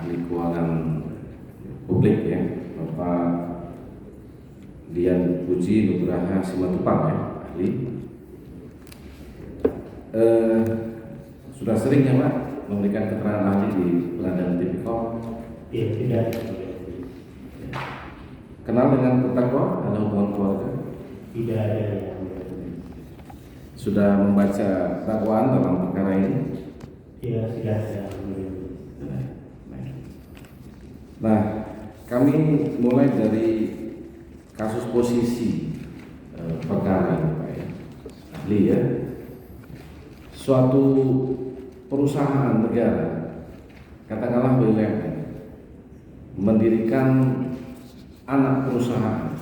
ahli keuangan publik ya, Bapak Dian Puji Nugraha Simatupang ya, ahli. Sudah sering ya Pak memberikan keterangan ahli di pengadilan tipikor? Iya, tidak. Kenal dengan terdakwa, ada hubungan keluarga? Tidak ada yang Sudah membaca dakwaan dalam perkara ini? Iya, tidak ada. Nah, kami mulai dari kasus posisi perkara ini Pak ya, ahli ya. Suatu perusahaan negara, katakanlah BUMN, mendirikan anak perusahaan,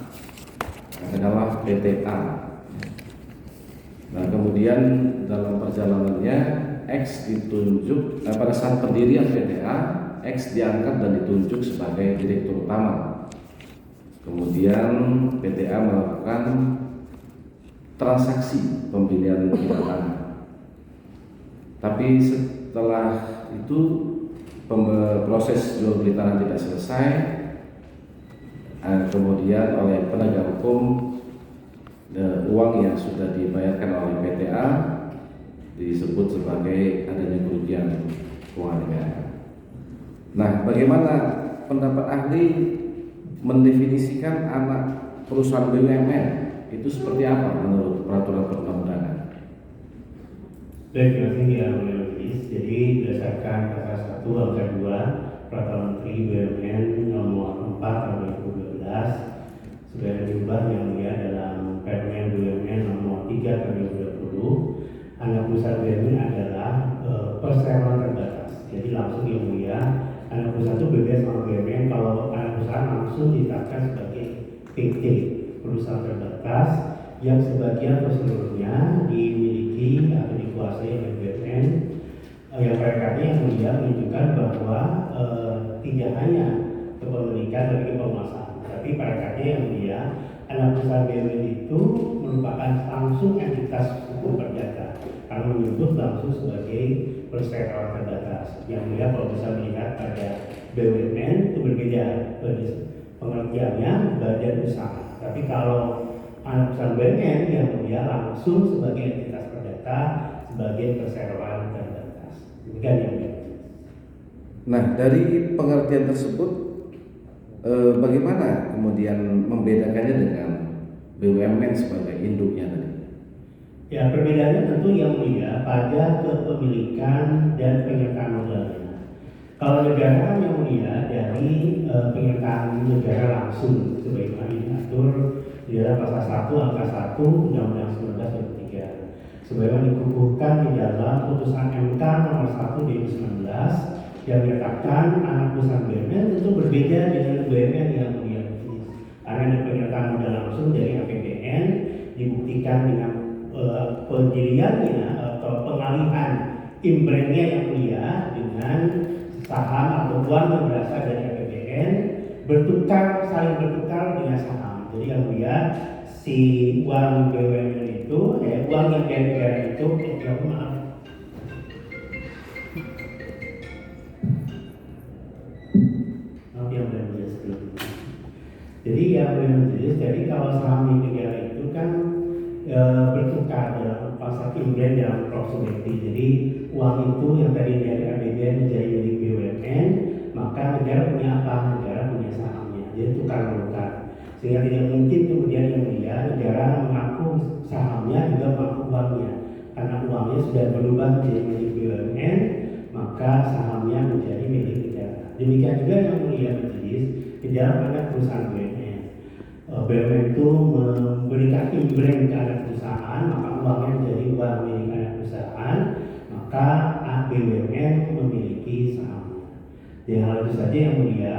katakanlah PTA. Nah, kemudian dalam perjalanannya X ditunjuk pada saat pendirian PTA, X diangkat dan ditunjuk sebagai direktur utama. Kemudian PTA melakukan transaksi pembelian tanah. Tapi setelah itu proses jual beli tanah tidak selesai, kemudian oleh penegak hukum uang yang sudah dibayarkan oleh PTA disebut sebagai adanya kerugian keuangan negara. Nah, bagaimana pendapat ahli mendefinisikan anak perusahaan BUMN itu seperti apa menurut peraturan perundang-undangan? Baik, terima kasih ya Majelis. Jadi berdasarkan pasal 1 angka 2 Peraturan Menteri BUMN nomor 4 tahun 2012 sudah diubah yang mulia dalam Permen BUMN nomor 3 tahun 2020. Anak perusahaan BUMN adalah perseroan terbatas. Jadi langsung yang mulia, anak perusahaan itu berbeda sama BUMN kalau anak perusahaan langsung ditetapkan sebagai PT, perusahaan terbatas yang sebagian atau seluruhnya dimiliki atau dikuasai oleh BUMN. Yang perkara yang mulia menunjukkan bahwa tidak hanya kepemilikan dari penguasaan, tapi perkara yang mulia anak perusahaan BUMN itu merupakan langsung entitas hukum perdata karena menyebut langsung sebagai perseroan terbatas. Yang mulia kalau bisa melihat pada BUMN itu berbeda pengertiannya badan usaha, tapi kalau anak perusahaan BUMN yang mulia langsung sebagai entitas perdata sebagai perseroan terbatas. Demikian yang mulia. Nah, dari pengertian tersebut bagaimana kemudian membedakannya dengan BUMN sebagai induknya tadi? Ya, perbedaannya tentu yang mulia pada kepemilikan dan penyertaan modalnya. Kalau negara kan yang mulia dari penyertaan negara langsung sebagaimana diatur di dalam pasal 1 angka 1 Undang-Undang 1923. Sebagaimana dikukuhkan di dalam putusan MK nomor 1 2019 yang menyatakan anak perusahaan BUMN tentu berbeda dengan BUMN yang mulia. Karena ada penyertaan modal langsung dari APBN dibuktikan dengan pendiriannya atau pengalihan imbrengnya yang mulia dengan saham atau uang yang berasal dari APBN saling bertukar dengan saham. Jadi yang mulia si uang BUMN itu, uang yang dari negara itu, Jadi yang jelas, jadi kalau saham di negara itu kan bertukar dalam pasar imbreng dalam proximity. Jadi uang itu yang tadi dari APBN menjadi milik BUMN, maka negara punya apa? Negara punya sahamnya. Jadi tukar menukar. Sehingga tidak mungkin kemudian yang mulia negara mengaku sahamnya juga mengaku uangnya. Karena uangnya sudah berubah menjadi milik BUMN, maka sahamnya menjadi milik negara. Demikian juga yang mulia majelis di dalam anak perusahaan BUMN. BUMN itu memberikan imbreng ke anak perusahaan, maka uangnya menjadi uang milik anak perusahaan, maka BUMN memiliki sahamnya. Di hal itu saja yang mulia,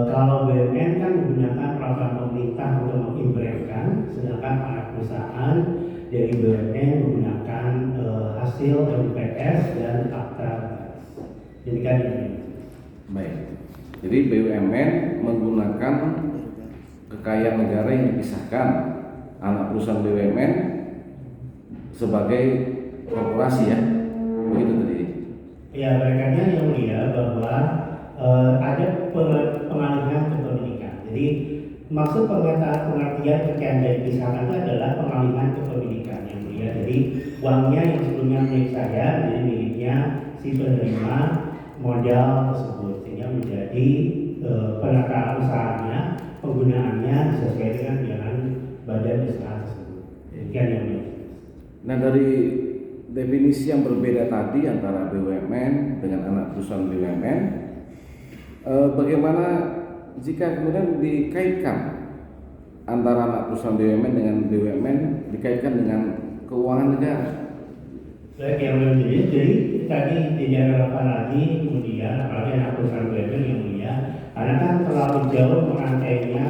kalau BUMN kan menggunakan peraturan pemerintah untuk mengimbrengkan, sedangkan anak perusahaan dari BUMN menggunakan hasil MPS dan akta. Demikian ini. Baik. Jadi BUMN menggunakan kekayaan negara yang dipisahkan, anak perusahaan BUMN sebagai korporasi ya, begitu tadi. Ya, mereka yang mulia bahwa ada pengalihan kepemilikan. Jadi maksud pengertian kekayaan yang dipisahkan itu adalah pengalihan kepemilikan yang mulia. Jadi uangnya yang sebelumnya milik saya menjadi miliknya si penerima modal tersebut, sehingga menjadi penataan usahanya, penggunaannya disesuaikan dengan badan usaha tersebut. Demikian yang mulia. Nah, dari definisi yang berbeda tadi antara BUMN dengan anak perusahaan BUMN, bagaimana jika kemudian dikaitkan antara anak perusahaan BUMN dengan BUMN dikaitkan dengan keuangan negara? Baik, yang mulia, jadi tadi tidak relevan lagi kemudian apalagi anak perusahaan BUMN yang mulia, karena kan terlalu jauh merantainya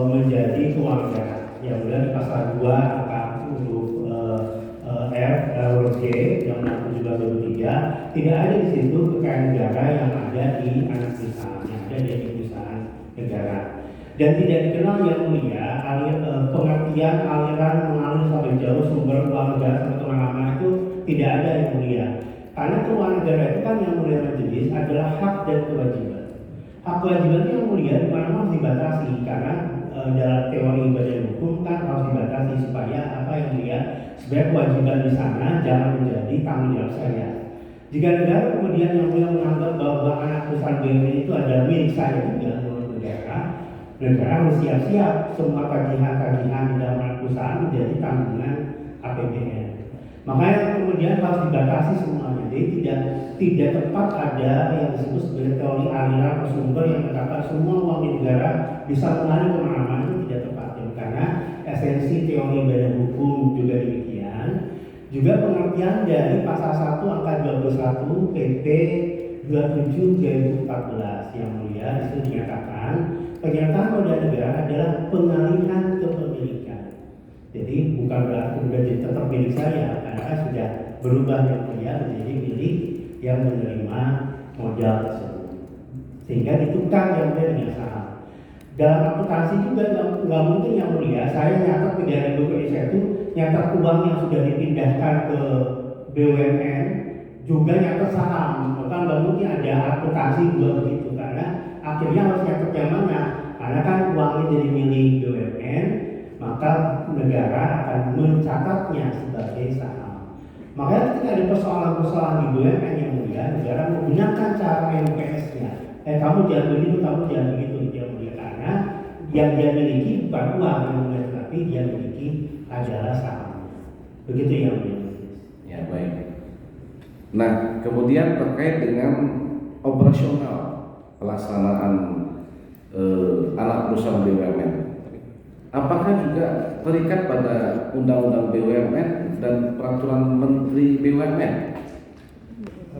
menjadi keuangan negara. Yang mulia di pasal 2 angka huruf huruf G yang 67/2003 tidak ada di situ kekayaan negara yang ada di anak perusahaan, yang ada di perusahaan negara, dan tidak dikenal yang mulia pengertian aliran mengalir sampai jauh sumber uang negara sampai kemana-mana itu tidak ada yang mulia, karena keuangan negara itu kan yang mulia majelis adalah hak dan kewajiban. Hak kewajiban itu yang mulia di mana harus dibatasi, karena dalam teori badan hukum kan harus dibatasi supaya apa yang mulia sebagai kewajiban di sana jangan menjadi tanggung jawab saya. Jika negara kemudian yang mulia menganggap bahwa anak perusahaan BUMN itu adalah milik saya juga menurut negara harus siap-siap semua tagihan-tagihan di dalam anak perusahaan menjadi tanggungan APBN. Makanya kemudian harus dibatasi semuanya. Jadi tidak tepat ada yang disebut sebagai teori aliran atau sumber yang mengatakan semua uang di negara bisa mengalir kemana-mana, itu tidak tepat ya, karena esensi teori badan hukum juga demikian. Juga pengertian dari pasal 1 angka 21 PP 27/2014 yang mulia itu dinyatakan pernyataan modal negara adalah pengalihan kepemilikan. Jadi bukan berarti sudah tetap milik saya, karena sudah berubah yang mulia menjadi milik yang menerima modal tersebut, sehingga ditukar yang mulia dengan saham. Dalam aplikasi juga nggak mungkin yang mulia saya nyatat 3.000 Indonesia itu nyatat uang yang sudah dipindahkan ke BUMN juga nyatat saham, maka nggak mungkin ada aplikasi juga begitu, karena akhirnya harus nyatat yang mana, karena kan uangnya jadi milik BUMN, maka negara akan mencatatnya sebagai saham. Makanya ketika ada persoalan-persoalan di BUMN yang mulia, negara menggunakan cara MPS-nya. Kamu jangan begitu, kamu jangan begitu, yang mulia, karena yang dia miliki bukan uang yang mulia, tapi dia miliki adalah saham. Begitu yang mulia. Ya, baik. Nah, kemudian terkait dengan operasional pelaksanaan anak perusahaan BUMN, apakah juga terikat pada Undang-Undang BUMN dan Peraturan Menteri BUMN?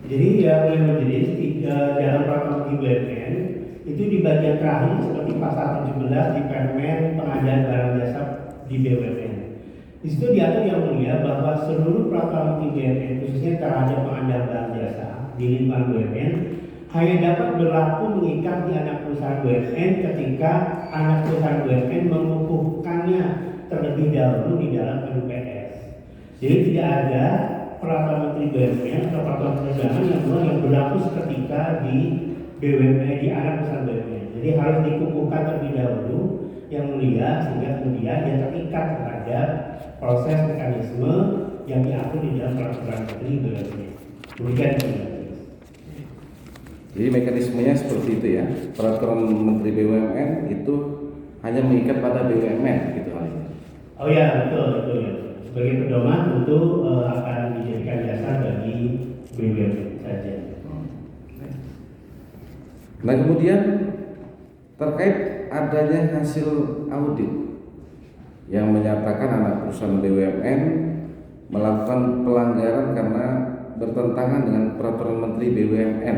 Jadi ya majelis dalam Peraturan Menteri BUMN itu di bagian terakhir seperti pasal 17 di Permen Pengadaan Barang Jasa di BUMN. Di situ diatur yang mulia bahwa seluruh peraturan Menteri BUMN khususnya terhadap pengadaan barang jasa di lingkungan BUMN hanya dapat berlaku mengikat di anak perusahaan BUMN ketika anak perusahaan BUMN mengukuhkannya terlebih dahulu di dalam LUPS. Jadi tidak ada peraturan Menteri BUMN atau peraturan perundangan yang berlaku seketika di BUMN, di anak perusahaan BUMN. Jadi harus dikukuhkan terlebih dahulu yang mulia, sehingga kemudian dia terikat terhadap proses mekanisme yang diatur di dalam peraturan Menteri BUMN. Demikian. Jadi mekanismenya seperti itu ya. Peraturan Menteri BUMN itu hanya mengikat pada BUMN gitu halnya. Oh ya, betul ya. Sebagai pedoman tentu akan dijadikan dasar bagi BUMN saja. Nah, kemudian terkait adanya hasil audit yang menyatakan anak perusahaan BUMN melakukan pelanggaran karena bertentangan dengan peraturan Menteri BUMN.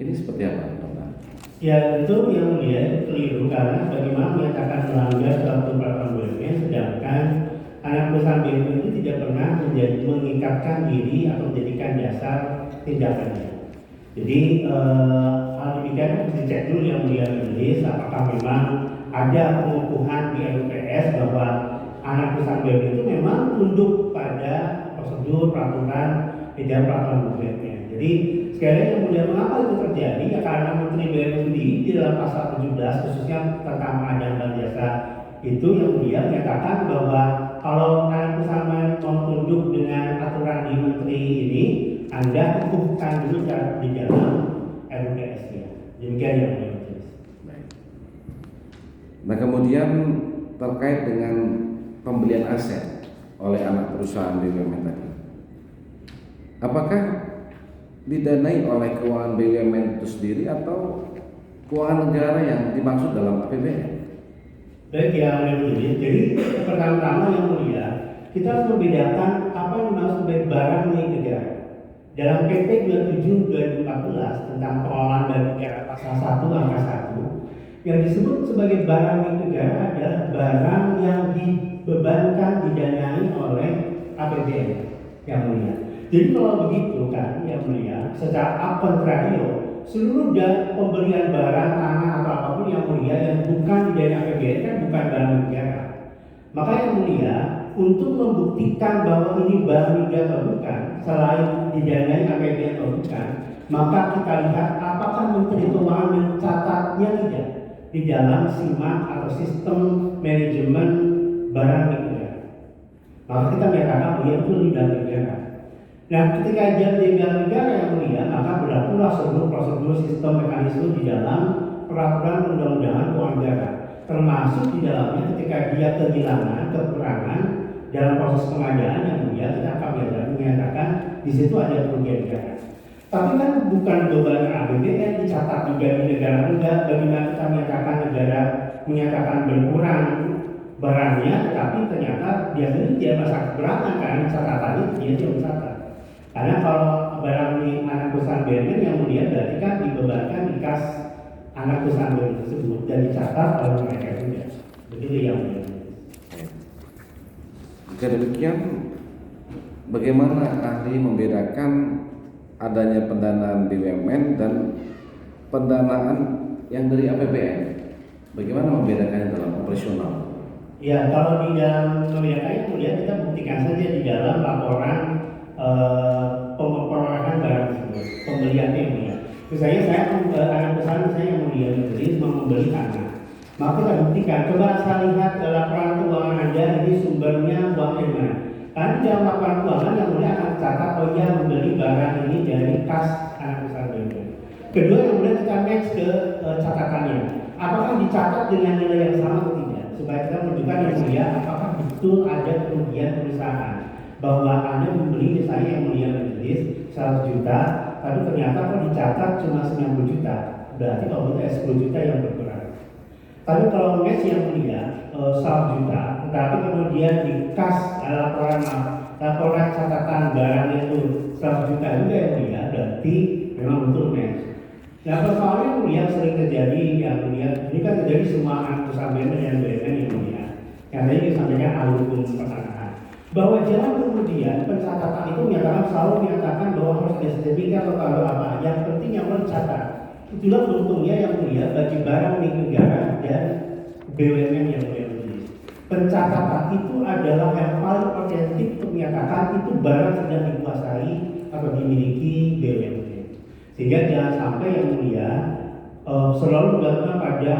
Ini seperti apa, Pak? Ya, itu yang mulia keliru, karena bagaimana menyatakan melanggar suatu peraturan BUMN sedangkan anak perusahaan BUMN itu tidak pernah mengikatkan diri atau menjadikan dasar tindakannya. Jadi hal demikian harus dicek dulu yang mulia majelis, apakah memang ada pengukuhan di LUPS bahwa anak perusahaan BUMN itu memang tunduk pada prosedur peraturan di dalam peraturan BUMN. Jadi sekali yang mulia, mengapa itu terjadi? Ya karena Menteri BUMN sendiri di dalam pasal 17 khususnya tentang pengadaan dan jasa itu yang mulia menyatakan bahwa kalau anak usaha mau tunduk dengan aturan di Menteri ini, Anda kukuhkan dulu di dalam RUPS-nya. Demikian yang mulia. Nah kemudian terkait dengan pembelian aset oleh anak perusahaan BUMN tadi, apakah didanai oleh keuangan BUMN itu sendiri atau keuangan negara yang dimaksud dalam APBN? Baik yang mulia, jadi pertama-tama yang mulia, kita harus membedakan apa yang dimaksud sebagai barang milik negara. Dalam PP 27/2014 tentang pengelolaan barang negara pasal 1 angka 1, yang disebut sebagai barang milik negara adalah barang yang dibebankan didanai oleh APBN yang mulia. Jadi kalau begitu kan yang mulia, secara a contrario, seluruh pembelian barang, tanah atau apapun yang mulia yang bukan didanai APBN kan bukan barang negara. Maka yang mulia, untuk membuktikan bahwa ini barang negara atau bukan, selain didanai APBN atau bukan, maka kita lihat apakah Menteri Keuangan mencatatnya tidak di dalam SIMAK atau Sistem Manajemen Barang Milik Negara. Maka kita menyatakan bahwa itu tidak negara. Nah, ketika jadi barang negara yang mulia, maka berlakulah seluruh prosedur sistem mekanisme di dalam peraturan undang-undangan keuangan negara, termasuk di dalamnya ketika dia kehilangan, kekurangan dalam proses pengadaan yang mulia, kita akan menyatakan di situ ada kerugian negara. Tapi kan bukan beban APBN dicatat juga di negara enggak. Bagaimana kita menyatakan berkurang barangnya, tetapi ternyata dia sendiri tidak merasa keberatan karena catatan itu dia tidak mencatat. Karena kalau barang milik anak perusahaan BUMN yang mulia berarti kan dibebankan di kas anak perusahaan BUMN tersebut dan dicatat oleh mereka juga. Begitu yang mulia. Jika demikian, bagaimana ahli membedakan adanya pendanaan BUMN dan pendanaan yang dari APBN? Bagaimana membedakannya dalam operasional? Ya, kalau di dalam membedakannya mulia kita buktikan saja di dalam laporan perolehan barang tersebut, pembeliannya yang mulia. Misalnya saya anak perusahaan saya yang mulia mau membeli tanah, maka kita buktikan. Coba saya lihat laporan keuangan Anda ini sumbernya uang dari mana. Karena dalam laporan keuangan yang mulia akan tercatat oh ya membeli barang ini dari kas anak perusahaan BUMN. Kedua yang mulia kita match ke catatannya. Apakah dicatat dengan nilai yang sama atau tidak? Supaya kita menunjukkan yang mulia apakah betul ada kerugian perusahaan. Bahwa Anda membeli misalnya yang mulia majelis 100 juta, tapi ternyata kok dicatat cuma 90 juta. Berarti kalau itu 10 juta yang berkurang. Tapi kalau match yang mulia 100 juta, tetapi kemudian di kas laporan catatan barangnya itu 100 juta juga yang mulia, berarti memang betul match. Nah persoalannya yang mulia sering terjadi yang mulia, ini kan terjadi semua anak perusahaan BUMN dan BUMN yang mulia. Yang tadi disampaikan ahli hukum pertanahan. Bahwa jangan kemudian pencatatan itu selalu menyatakan bahwa harus ada sertifikat atau kalau apa. Yang penting yang mencatat. Itulah untungnya yang mulia bagi barang milik negara dan BUMN yang mulia. Pencatatan itu adalah yang paling otentik untuk menyatakan itu barang sedang dikuasai atau dimiliki BUMN. Sehingga jangan sampai yang mulia selalu bergantung pada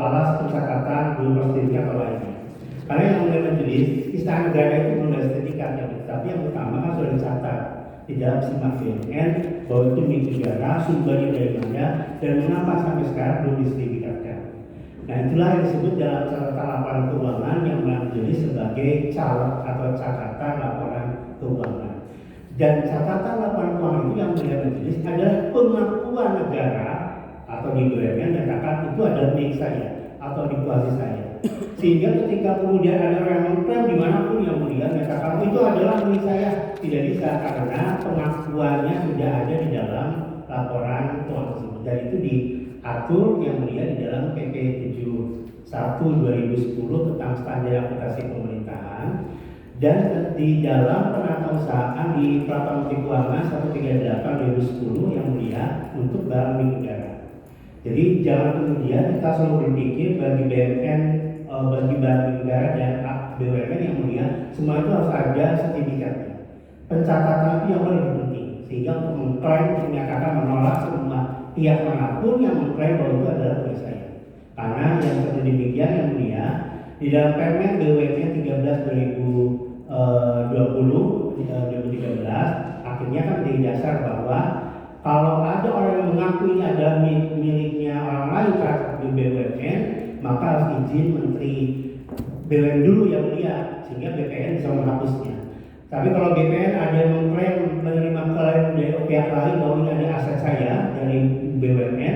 alas pencatatan belum sertifikat atau lainnya. Karena yang mulia majelis, istana negara itu belum ada sertifikatnya, tapi yang utama kan sudah dicatat di dalam SIMAK BUMN bahwa itu milik negara, sumbernya dari mana, dan mengapa sampai sekarang belum disertifikatkan. Nah itulah yang disebut dalam catatan laporan keuangan yang majelis sebagai caleg atau catatan laporan keuangan. Dan catatan laporan keuangan itu yang mulia majelis adalah pengakuan negara atau di BUMN menyatakan itu adalah milik saya atau dikuasai saya. Sehingga ketika kemudian ada orang yang mengklaim dimanapun yang mulia menyatakan itu adalah milik saya, tidak bisa karena pengakuannya sudah ada di dalam laporan keuangan tersebut dan itu diatur yang mulia di dalam PP 71/2010 tentang standar aplikasi pemerintahan dan di dalam penatausahaan di Peraturan Menteri Keuangan 138/2010 yang mulia untuk barang milik negara. Jadi jangan kemudian kita selalu berpikir bagi BUMN, bagi barang negara dan BUMN yang mulia, semua itu harus ada sertifikatnya. Pencatatan itu yang lebih penting. sehingga untuk mengklaim, menyatakan menolak semua pihak manapun yang mengklaim bahwa itu adalah tugas saya. Karena yang seperti demikian yang mulia, di dalam Permen BUMN 13/2013 akhirnya kan menjadi dasar bahwa kalau ada orang yang mengaku ini adalah miliknya orang lain saat di BUMN, maka harus izin Menteri BUMN dulu yang mulia, sehingga BPN bisa menghapusnya. Tapi kalau BPN ada yang mengklaim menerima klaim dari pihak lain bahwa ini ada aset saya dari BUMN,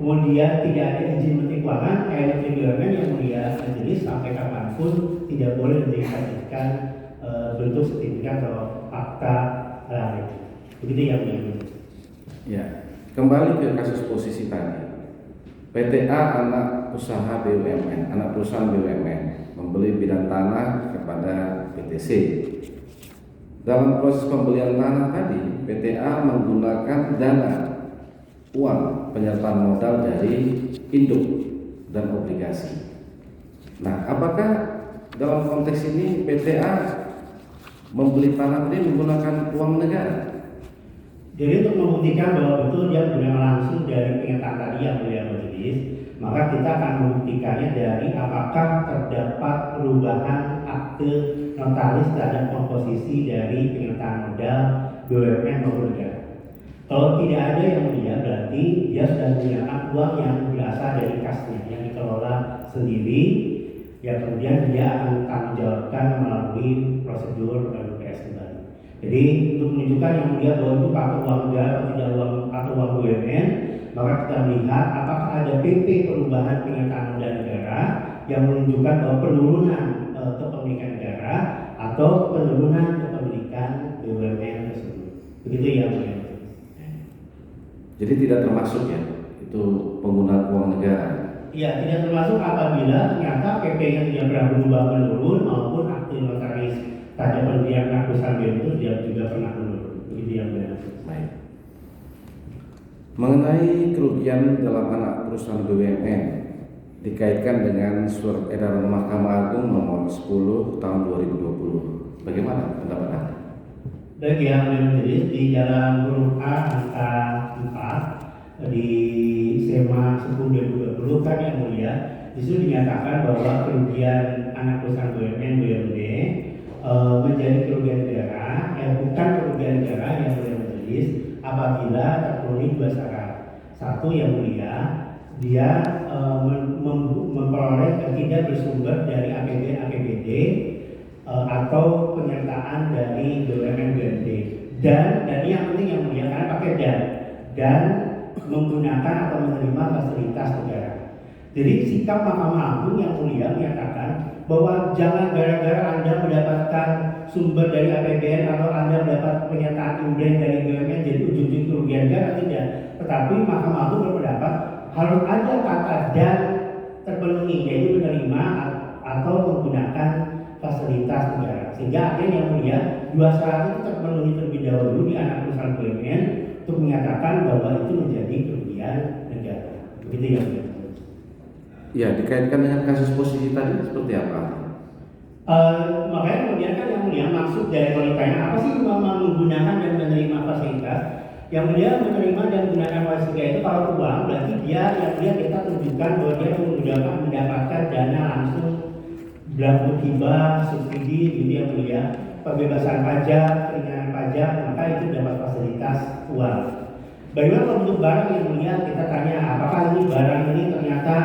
kemudian tidak ada izin Menteri Keuangan, Menteri BUMN yang mulia, jadi sampai kapanpun tidak boleh dikasihkan bentuk sertifikat atau akta lain. Begitu yang mulia. Ya, kembali ke kasus posisi tadi. PTA anak usaha BUMN, anak perusahaan BUMN membeli bidang tanah kepada PTC. Dalam proses pembelian tanah tadi, PTA menggunakan dana uang penyertaan modal dari induk dan obligasi. Nah, apakah dalam konteks ini PTA membeli tanah tadi menggunakan uang negara? Jadi untuk membuktikan bahwa betul dia menggunakan langsung dari pernyataan tadi yang mulia majelis, maka kita akan membuktikannya dari apakah terdapat perubahan akte notaris terhadap komposisi dari pernyataan modal BUMN maupun negara. Kalau tidak ada yang mulia, berarti dia sudah menggunakan uang yang berasal dari kasnya yang dikelola sendiri, yang kemudian dia akan tanggung jawabkan melalui prosedur LPS kembali. Jadi untuk menunjukkan yang mulia bahwa itu pakai uang negara atau tidak atau uang BUMN, maka kita melihat apakah ada PP perubahan pernyataan modal negara yang menunjukkan bahwa penurunan kepemilikan negara atau penurunan kepemilikan BUMN tersebut. Begitu ya mulia. Jadi tidak termasuk ya itu penggunaan uang negara. Iya, tidak termasuk apabila ternyata PP-nya tidak pernah berubah menurun maupun akte notaris terhadap pembelian perusahaan BUMN itu dia juga pernah menurun. Begitu yang benar. Baik. Mengenai kerugian dalam anak perusahaan BUMN dikaitkan dengan surat edaran Mahkamah Agung nomor 10 tahun 2020. Bagaimana pendapat Anda? Baik yang menjadi di dalam huruf A angka 4 di SEMA 10/2020 kan yang mulia, disitu dinyatakan bahwa kerugian anak perusahaan BUMD menjadi kerugian negara, bukan kerugian negara yang mulia majelis apabila terpenuhi dua syarat. Satu yang mulia, dia memperoleh tidak bersumber dari APBD atau penyertaan dari BUMN dan yang penting yang mulia karena pakai dan menggunakan atau menerima fasilitas negara. Jadi sikap Mahkamah Agung yang mulia menyatakan bahwa jangan gara-gara Anda mendapatkan sumber dari APBN atau Anda mendapat pernyataan inden dari BUMN jadi ujung-ujung kerugian negara, tidak. Tetapi Mahkamah Agung berpendapat harus ada kata dan terpenuhi, yaitu menerima atau menggunakan fasilitas negara. Sehingga akhirnya yang mulia dua syarat itu terpenuhi terlebih dahulu di anak perusahaan BUMN untuk menyatakan bahwa itu menjadi kerugian negara. Begitu ya mulia. Ya, dikaitkan dengan kasus posisi tadi seperti apa? Makanya kemudian kan yang mulia maksud dari wanitanya apa sih menggunakan dan menerima fasilitas? Yang mulia menerima dan menggunakan fasilitas itu kalau uang berarti dia yang mulia kita tunjukkan bahwa dia mendapatkan dana langsung belangko hibah, subsidi gitu yang mulia, pembebasan pajak, keringanan pajak, maka itu dapat fasilitas uang. Bagaimana kalau untuk barang yang mulia kita tanya apakah ini barang ini ternyata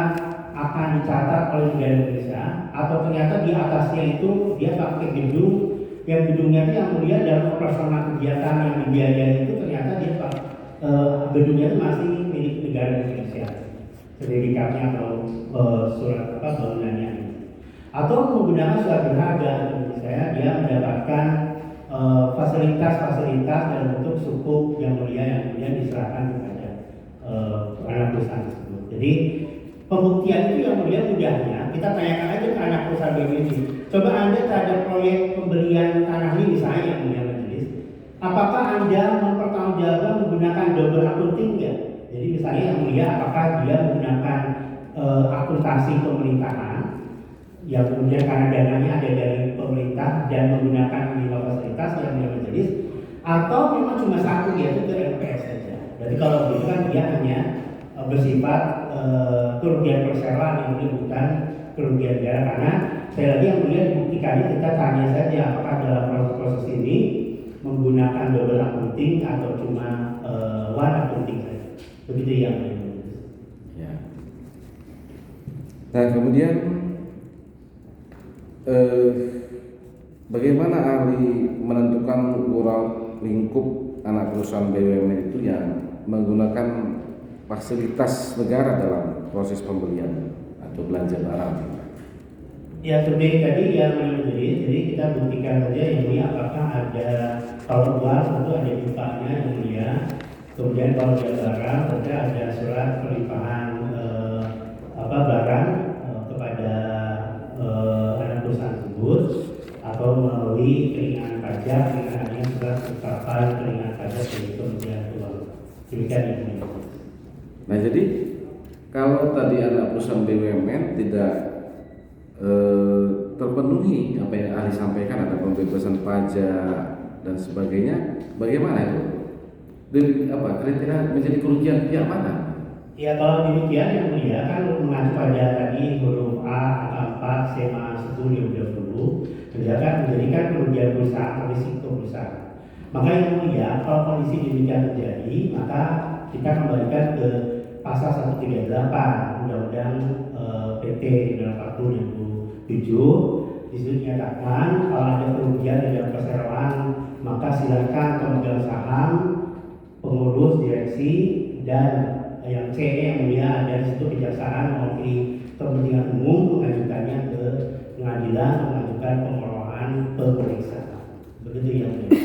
akan dicatat oleh negara Indonesia atau ternyata di atasnya itu dia pakai gedung yang gedungnya itu yang mulia dalam operasional kegiatan yang dibiayai itu ternyata dia gedungnya itu masih milik negara Indonesia, sertifikatnya atau surat bangunannya, atau menggunakan surat berharga misalnya dia mendapatkan fasilitas dalam bentuk sukuk yang mulia yang kemudian diserahkan kepada anak perusahaan tersebut. Jadi pembuktian itu yang mulia mudahnya kita tanyakan aja ke anak perusahaan BUMN. Coba Anda terhadap proyek pembelian tanah ini misalnya yang mulia majelis, apakah Anda mempertanggungjawabkan menggunakan double accounting enggak? Jadi misalnya yang mulia apakah dia menggunakan akuntansi pemerintahan yang kemudian karena dananya ada dari pemerintah dan menggunakan lima fasilitas yang mulia majelis, atau memang cuma satu yaitu ke NPS saja. Jadi kalau begitu kan dia hanya bersifat kerugian perseroan yang bukan kerugian negara, karena sekali lagi yang mulia dibuktikannya kita tanya saja apakah dalam proses ini menggunakan double accounting atau cuma one accounting saja. Begitu yang mulia. Ya. Nah kemudian bagaimana ahli menentukan ruang lingkup anak perusahaan BUMN itu yang menggunakan fasilitas negara dalam proses pembelian atau belanja barang? Ya seperti tadi yang jadi kita buktikan saja yang mulia apakah ada, kalau uang tentu ada bukanya yang mulia, kemudian kalau ada barang tentu ada surat pelimpahan barang kepada anak perusahaan tersebut, atau melalui keringanan pajak dengan adanya surat ketetapan keringanan pajak dari Kementerian Keuangan. Demikian yang mulia. Nah jadi kalau tadi anak perusahaan BUMN tidak terpenuhi apa yang ahli sampaikan, ada pembebasan pajak dan sebagainya, bagaimana itu? Dan kriteria menjadi kerugian pihak mana? Ya kalau demikian yang mulia kan mengacu pada tadi huruf A angka 4 SEMA 10/2020 menjadikan kerugian perusahaan atau risiko perusahaan. Maka yang mulia kalau kondisi demikian terjadi, maka kita kembalikan ke pasal 138 Undang-Undang PT 40/2007. Di situ dinyatakan kalau ada kerugian dalam perseroan maka silakan pemegang saham, pengurus, direksi, dan yang C yang mulia ada di situ kejaksaan mewakili kepentingan umum mengajukannya ke pengadilan, mengajukan pengolahan pemeriksaan. Begitu yang mulia.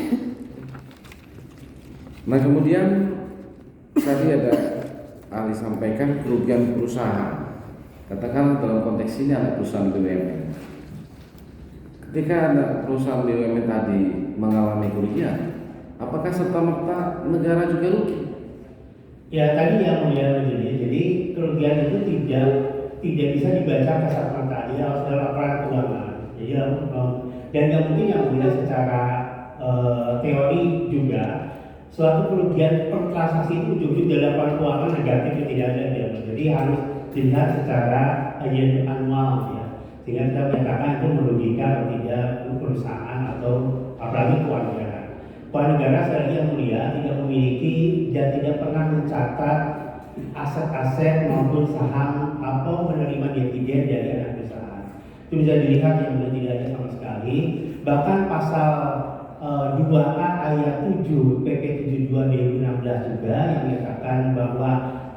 Nah kemudian tadi ada ahli sampaikan kerugian perusahaan. Katakan dalam konteks ini anak perusahaan BUMN. Ketika anak perusahaan BUMN tadi mengalami kerugian, apakah serta-merta negara juga rugi? Ya tadi yang mulia jadi kerugian itu tidak bisa dibaca kasat mata, dia harus ada laporan keuangan. Jadi dan yang mungkin yang mulia secara teori juga suatu kerugian per transaksi itu ujung-ujung dalam laporan keuangan negatif itu tidak ada ya. Jadi harus dilihat secara anual ya, sehingga kita menyatakan itu merugikan atau tidak perusahaan atau apalagi keuangan negara. Keuangan negara sekali yang mulia tidak memiliki dan tidak pernah mencatat aset-aset maupun saham atau menerima dividen dari anak perusahaan. Itu bisa dilihat yang mulia tidak ada sama sekali. Bahkan pasal 2A ayat 7 PP 72 2016 juga yang menyatakan bahwa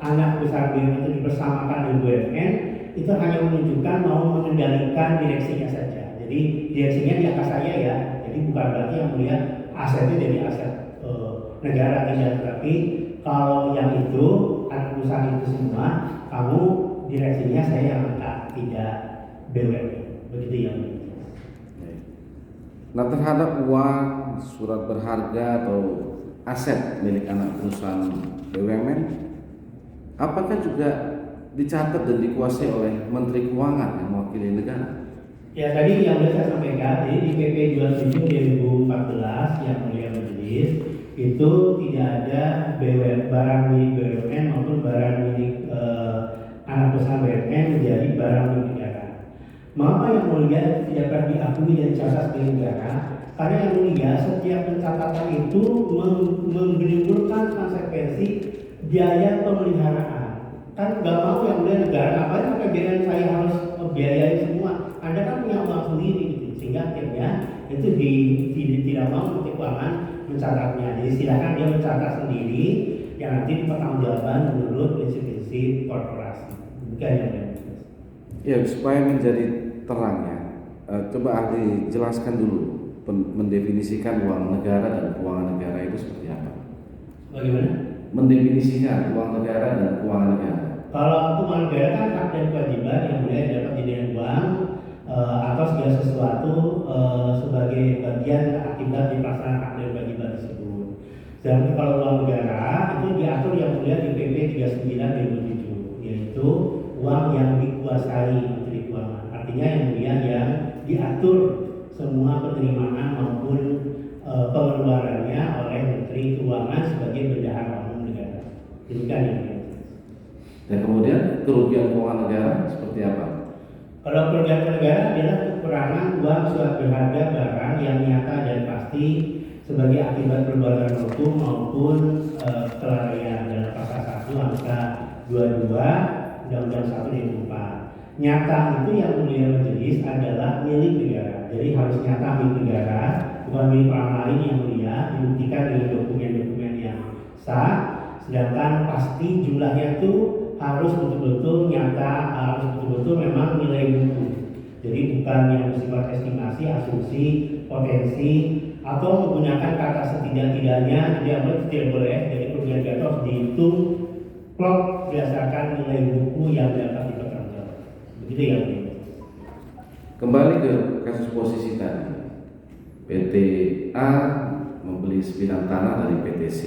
anak perusahaan BUMN itu dipersamakan dengan BUMN itu hanya menunjukkan mau mengendalikan direksinya saja. Jadi direksinya di atas saya ya. Jadi bukan berarti yang mulia asetnya jadi aset negara tidak, tetapi kalau yang itu anak perusahaan itu semua kamu direksinya saya yang angkat, tidak BUMN. Begitu yang mulia. Nah terhadap uang, surat berharga atau aset milik anak perusahaan BUMN, apakah juga dicatat dan dikuasai oleh Menteri Keuangan yang mewakili negara? Ya tadi yang sudah saya sampaikan, jadi di PP 27 2014 yang mulia majelis itu tidak ada barang milik BUMN maupun barang milik anak perusahaan BUMN menjadi barang milik negara. Mengapa yang mulia tidak pernah diakui dan dicatat sebagai negara? Karena yang mulia setiap pencatatan itu menimbulkan konsekuensi biaya pemeliharaan. Kan nggak mau yang mulia negara ngapain sampai biaya saya harus biayai semua. Anda kan punya uang sendiri gitu, sehingga akhirnya itu tidak mau Menteri Keuangan mencatatnya. Jadi silakan dia mencatat sendiri yang nanti dipertanggungjawabkan menurut prinsip-prinsip korporasi. Bukan yang lain. Ya supaya menjadi terang ya, coba ahli jelaskan dulu mendefinisikan uang negara dan keuangan negara itu seperti apa? Bagaimana? Mendefinisikan uang negara dan keuangan negara. Kalau keuangan negara kan hak dan kewajiban yang mulai dapat dijadikan uang atau segala sesuatu sebagai bagian akibat pelaksanaan hak dan kewajiban tersebut. Dan kalau uang negara itu diatur yang mulia di PP 39 2007, yaitu uang yang dikuasai Menteri Keuangan. Artinya yang mulia yang diatur semua penerimaan maupun pengeluarannya oleh Menteri Keuangan sebagai bendahara umum negara. Demikian yang mulia. Dan kemudian kerugian keuangan negara seperti apa? Kalau kerugian negara adalah kekurangan uang surat berharga barang yang nyata dan pasti sebagai akibat perbuatan hukum maupun kelalaian dalam pasal 1 angka 22 Undang-Undang 1 2004. Nyata itu yang mulia majelis adalah milik negara. Jadi harus nyata milik negara, bukan milik orang lain yang mulia, dibuktikan dengan dokumen-dokumen yang sah. Sedangkan pasti jumlahnya itu harus betul-betul nyata, harus betul-betul memang nilai buku. Jadi bukan yang bersifat estimasi, asumsi, potensi, atau menggunakan kata setidak-tidaknya. Tidak boleh. Jadi kerugian negara harus dihitung plot berdasarkan nilai buku yang dapat dipertanggungjawabkan. Begitu ya, Bu. Kembali ke kasus posisi tadi, PT A membeli sebidang tanah dari PT C.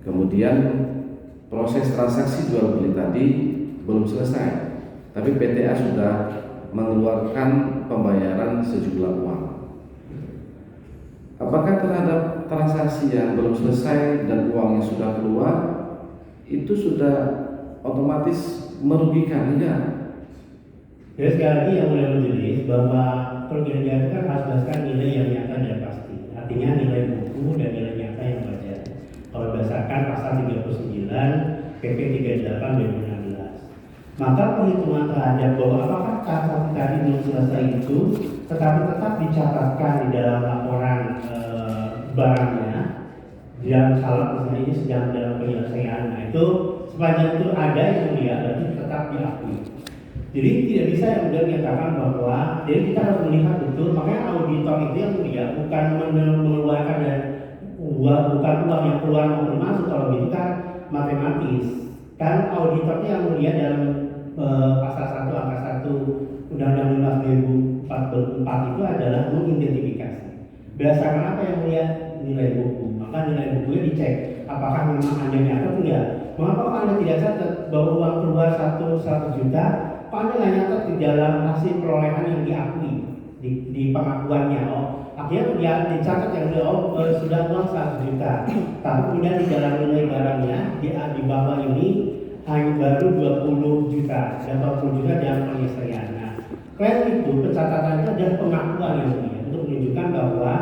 Kemudian proses transaksi jual beli tadi belum selesai, tapi PT A sudah mengeluarkan pembayaran sejumlah uang. Apakah terhadap transaksi yang belum selesai dan uang yang sudah keluar itu sudah otomatis merugikan negara? Jadi sekali lagi yang mulia majelis bahwa kerugian negara itu kan harus berdasarkan nilai yang nyata dan pasti. Artinya nilai buku dan nilai nyata yang wajar. Kalau berdasarkan pasal 39 PP 38 2016. Maka perhitungan terhadap bahwa apakah transaksi tadi belum selesai itu tetapi tetap dicatatkan di dalam laporan barangnya di dalam salah misalnya ini sedang dalam penyelesaian. Nah itu sepanjang itu ada yang mulia berarti tetap diakui. Jadi tidak bisa yang mulia menyatakan bahwa jadi kita harus melihat betul, makanya auditor itu yang mulia bukan mengeluarkan dan bukan uang yang keluar maupun masuk. Kalau gitu kan matematis. Kan auditornya yang mulia dalam pasal 1 angka 1 Undang-Undang 15 2004 itu adalah mengidentifikasi. Berdasarkan apa yang mulia? Nilai buku. Maka nilai bukunya dicek apakah memang Anda nyata atau tidak. Mengapa Anda tidak catat bahwa uang keluar 100 juta? Kok Anda nggak nyatat di dalam hasil perolehan yang diakui di pengakuannya? Oh, akhirnya dia dicatat yang sudah uang 100 juta. Tapi kemudian di dalam nilai barangnya di bawah ini hanya baru 20 juta dan 20 juta dalam penyelesaian. Nah, klaim itu pencatatan itu adalah pengakuan yang mulia untuk menunjukkan bahwa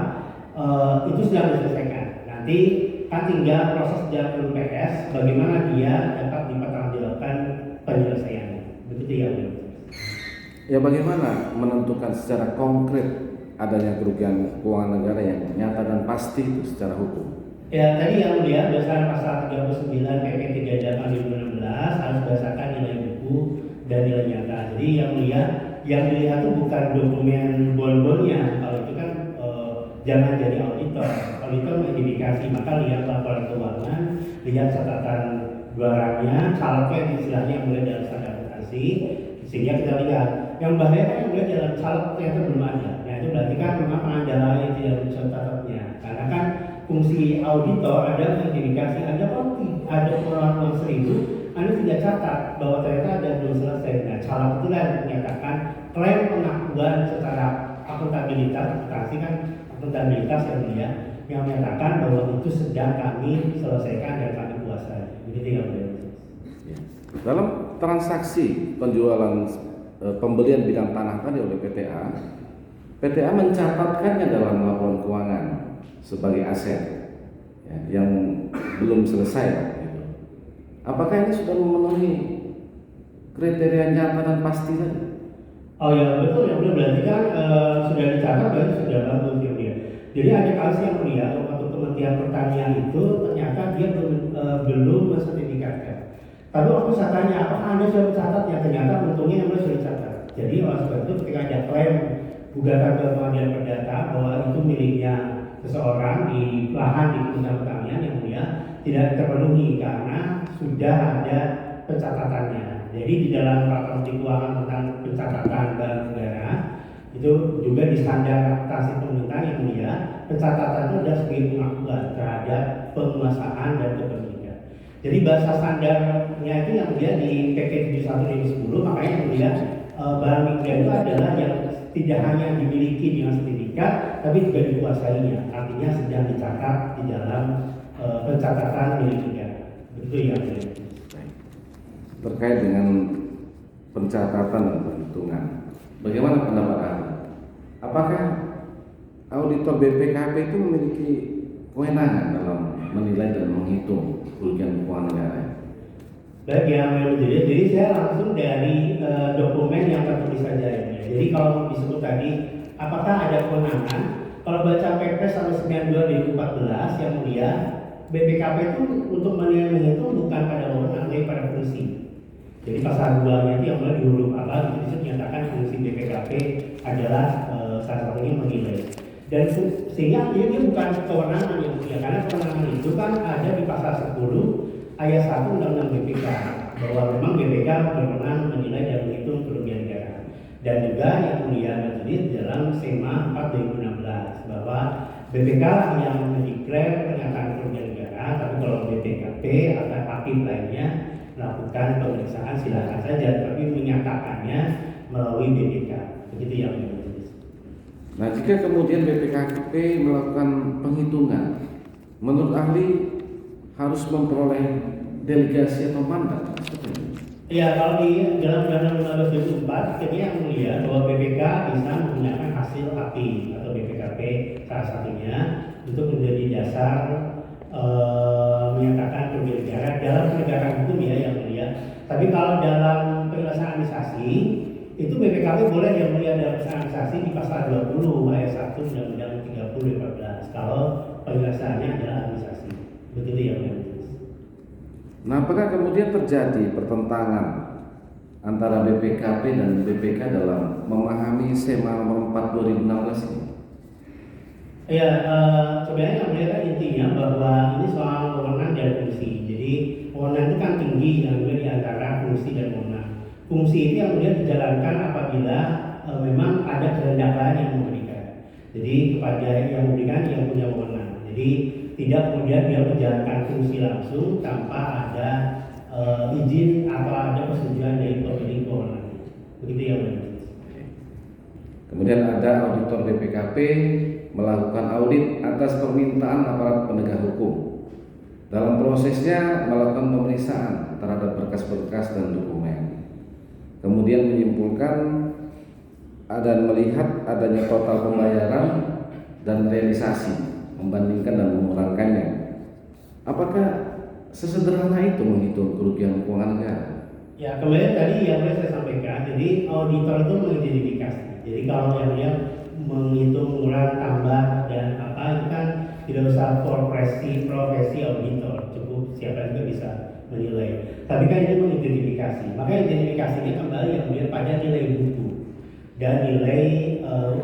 itu sudah diselesaikan. Nanti kan tinggal proses dalam PS bagaimana dia dapat dipertanggungjawabkan penyelesaiannya. Begitu ya, Bu. Ya, bagaimana menentukan secara konkret adanya kerugian keuangan negara yang nyata dan pasti itu secara hukum? Ya, tadi yang mulia berdasarkan pasal 39 PP 38 2016 harus berdasarkan nilai buku dan nilai nyata. Jadi yang mulia yang dilihat itu bukan dokumen bonbonnya. Kalau itu kan jangan jadi auditor. Auditor mengidentifikasi, maka lihat laporan keuangan, lihat catatan barangnya, calegnya istilahnya mulai dalam standar akuntansi, sehingga kita lihat. Yang bahaya kan yang mulai dalam caleg ternyata belum ada. Nah itu berarti kan memang pengendara yang tidak mencatatnya. Karena kan fungsi auditor ada mengidentifikasi, ada pengeluaran 1.000, Anda tidak catat bahwa ternyata ada belum selesai. Nah caleg itulah yang menyatakan klaim pengakuan secara akuntabilitas, akuntansi kan akuntabilitas yang menyatakan bahwa itu sedang kami selesaikan dan kami kuasai. Begitu ya, Bu. Dalam transaksi penjualan pembelian bidang tanah tadi oleh PTA mencatatkannya dalam laporan keuangan sebagai aset ya, yang belum selesai. Gitu. Apakah ini sudah memenuhi kriteria nyata dan pasti tadi? Oh ya betul yang mulia, berarti kan sudah dicatat berarti sudah bagus ya mulia. Jadi ada kasus yang mulia waktu Kementerian Pertanian itu ternyata dia belum mensertifikatkan. Tapi waktu saya tanya apakah Anda sudah mencatat, ya ternyata untungnya yang sudah dicatat. Jadi oleh sebab itu ketika ada klaim gugatan ke Pengadilan Perdata bahwa itu miliknya seseorang di lahan di Kementerian Pertanian yang mulia tidak terpenuhi karena sudah ada pencatatannya. Jadi di dalam peraturan keuangan tentang pencatatan barang negara itu juga di standar akuntansi pemerintahan yang mulia, pencatatan itu adalah sebagai pengakuan terhadap penguasaan dan kepemilikan. Jadi bahasa standarnya itu yang mulia di PP 71 2010, makanya yang mulia barang milik itu adalah yang tidak hanya dimiliki dengan sertifikat, tapi juga dikuasainya. Artinya sedang dicatat di dalam pencatatan milik negara. Begitu ya. Terkait dengan pencatatan dan perhitungan, bagaimana pendapat Anda? Apakah auditor BPKP itu memiliki kewenangan dalam menilai dan menghitung kerugian keuangan negara? Baik ya, jadi saya langsung dari dokumen yang tertulis saja ya. Jadi kalau disebut tadi, apakah ada kewenangan? Kalau baca Perpres 92 2014 yang mulia, BPKP itu untuk menilai menghitung bukan pada wewenang, tapi pada fungsi. Jadi pasal 2-nya itu yang mulai di huruf A itu dinyatakan fungsi BPKP adalah salah satunya menilai. Dan sehingga dia bukan kewenangan yang mulia, karena kewenangan itu kan ada di pasal 10 ayat 1 Undang-Undang BPK, bahwa memang BPK berwenang menilai dan menghitung kerugian negara. Dan juga yang mulia majelis dalam SEMA 4 2016 bahwa BPK yang mendeklar pernyataan kerugian negara, tapi kalau BPKP atau hakim lainnya melakukan pemeriksaan silakan saja, tapi menyatakannya melalui BPK. Begitu yang majelis. Nah, jika kemudian BPKP melakukan penghitungan, menurut ahli harus memperoleh delegasi atau mandat seperti itu. Ya, kalau di dalam Undang-Undang 2004 ini yang mulia bahwa BPK bisa menggunakan hasil API atau BPKP salah satunya untuk menjadi dasar menyatakan kerugian negara dalam penegakan hukum ya yang mulia. Tapi kalau dalam penyelesaian administrasi itu BPKP boleh yang mulia dalam penyelesaian administrasi di pasal 20 ayat 1 Undang-Undang 30 2014 kalau penyelesaiannya adalah administrasi. Begitu ya mulia. Nah, apakah kemudian terjadi pertentangan antara BPKP dan BPK dalam memahami SEMA nomor 4 2016 ini? Ya, sebenarnya yang melihat intinya bahwa ini soal wewenang dan fungsi. Jadi wewenang itu kan tinggi yang di antara fungsi dan wewenang. Fungsi itu yang kemudian dijalankan apabila memang ada kehendak lain yang memberikan. Jadi kepada yang memberikan yang punya wewenang. Jadi tidak kemudian dia menjalankan fungsi langsung tanpa ada izin atau ada persetujuan dari pemilik wewenang. Begitu ya, Pak. Kemudian ada auditor BPKP melakukan audit atas permintaan aparat penegak hukum. Dalam prosesnya melakukan pemeriksaan terhadap berkas-berkas dan dokumen. Kemudian menyimpulkan dan melihat adanya total pembayaran dan realisasi, membandingkan dan mengurangannya. Apakah sesederhana itu menghitung kerugian keuangan negara? Ya, kemudian tadi yang saya sampaikan, jadi auditor itu mengidentifikasi. Jadi kalau yang menghitung ulang tambah dan apa itu kan tidak usah profesi auditor, cukup siapa juga bisa menilai. Tapi kan ini mengidentifikasi. Maka identifikasinya kembali yang melihat pada nilai buku dan nilai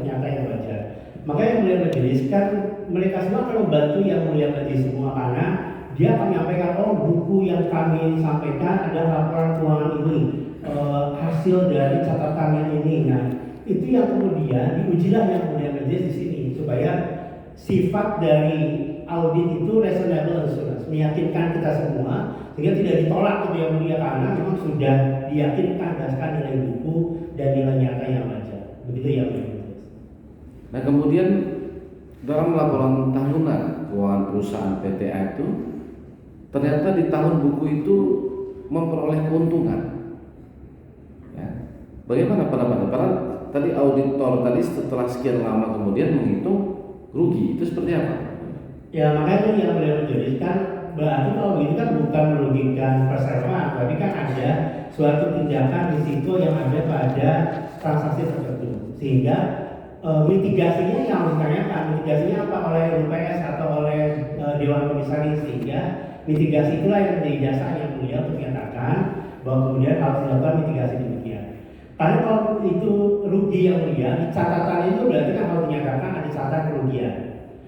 nyata yang wajar. Maka yang melihat majelis kan mereka semua akan membantu yang melihat majelis semua karena dia akan menyampaikan buku yang kami sampaikan ada laporan keuangan ini, hasil dari catatan yang ini. Nah, itu yang kemudian diujilah yang kemudian majelis di sini supaya sifat dari audit itu reasonable assurance, meyakinkan kita semua sehingga tidak ditolak ke yang mulia karena memang sudah diyakinkan berdasarkan nilai buku dan nilai nyata yang wajar. Begitu ya, Pak. Nah, kemudian dalam laporan tahunan keuangan perusahaan PTA itu ternyata di tahun buku itu memperoleh keuntungan. Ya. Bagaimana pendapatnya? Karena tadi auditor tadi setelah sekian lama kemudian menghitung rugi, itu seperti apa? Ya, makanya yang beliau menjelaskan berarti kalau ini kan bukan merugikan perseroan, tapi kan ada suatu tindakan risiko yang ada pada transaksi tertentu, sehingga mitigasinya yang ditanyakan, mitigasinya apa oleh UPS atau oleh Dewan Komisaris, sehingga mitigasi itulah yang menjadi dasar yang mulia untuk menyatakan bahwa kemudian harus dilakukan mitigasi demikian. Karena kalau itu rugi yang mulia, catatan itu berarti kan harus dinyatakan ada catatan kerugian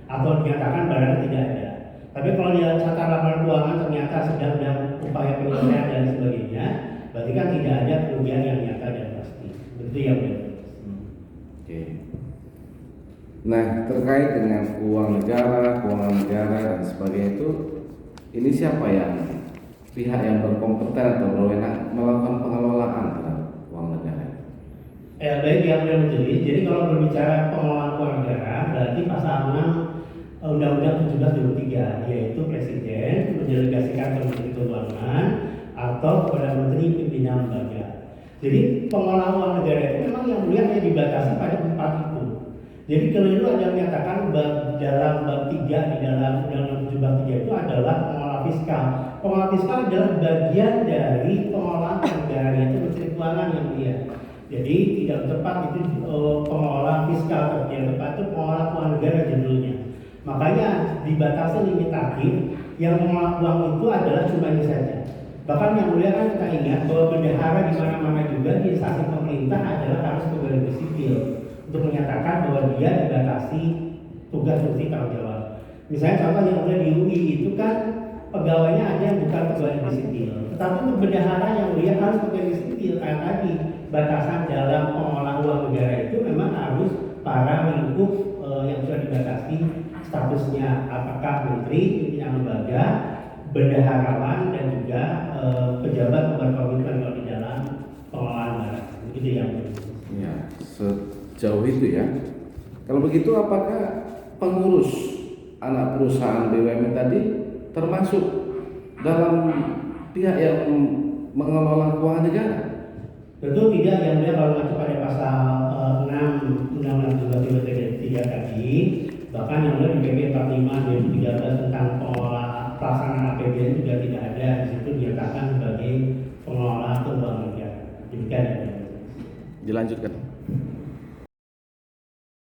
atau dinyatakan barang tidak ada. Tapi kalau dia catatan laporan keuangan ternyata sedang dalam upaya penyelesaian dan sebagainya, berarti kan tidak ada kerugian yang nyata dan pasti. Begitu yang mulia. Oke. Nah, terkait dengan keuangan negara dan sebagainya itu, ini siapa yang pihak yang berkompeten atau berwenang melakukan pengelolaan terhadap uang negara? Baik yang mulia majelis. Jadi kalau berbicara pengelolaan keuangan negara, berarti pasal 6 Undang-Undang 17 yaitu Presiden mendelegasikan ke Menteri Keuangan atau kepada Menteri Pimpinan Lembaga. Jadi pengelolaan uang negara itu memang yang mulia hanya dibatasi pada 4 itu. Jadi keliru ada menyatakan dalam bab 3 di dalam Undang-Undang 17 itu adalah pengelola fiskal. Pengelola fiskal adalah bagian dari pengelolaan negara, yaitu Menteri Keuangan yang mulia. Jadi tidak tepat itu pengelola fiskal, yang tepat itu pengelola keuangan negara judulnya. Makanya dibatasi limitatif yang mengelola uang itu adalah cuma ini saja. Bahkan yang mulia kan kita ingat bahwa bendahara di mana-mana juga di instansi pemerintah adalah harus pegawai sipil untuk menyatakan bahwa dia dibatasi tugas fungsi tanggung jawab. Misalnya contoh yang mulia di UI itu kan pegawainya ada yang bukan pegawai sipil, tetapi untuk bendahara yang mulia harus pegawai sipil. Kayak tadi batasan dalam pengelolaan uang negara itu memang harus para lingkup yang sudah dibatasi statusnya, apakah menteri, pimpinan lembaga, bendaharawan dan juga pejabat berkomitmen kalau di dalam pengelolaan barang. Begitu yang ya, sejauh itu ya. Kalau begitu apakah pengurus anak perusahaan BUMN tadi termasuk dalam pihak yang mengelola keuangan negara? Tentu tidak, yang mulia kalau mengacu pada pasal 6 Undang-Undang 23 tadi, bahkan yang mulia di PP 45 2013 tentang pengelola pelaksanaan APBN juga tidak ada di situ dinyatakan sebagai pengelola keuangan negara. Demikian ya. Dilanjutkan.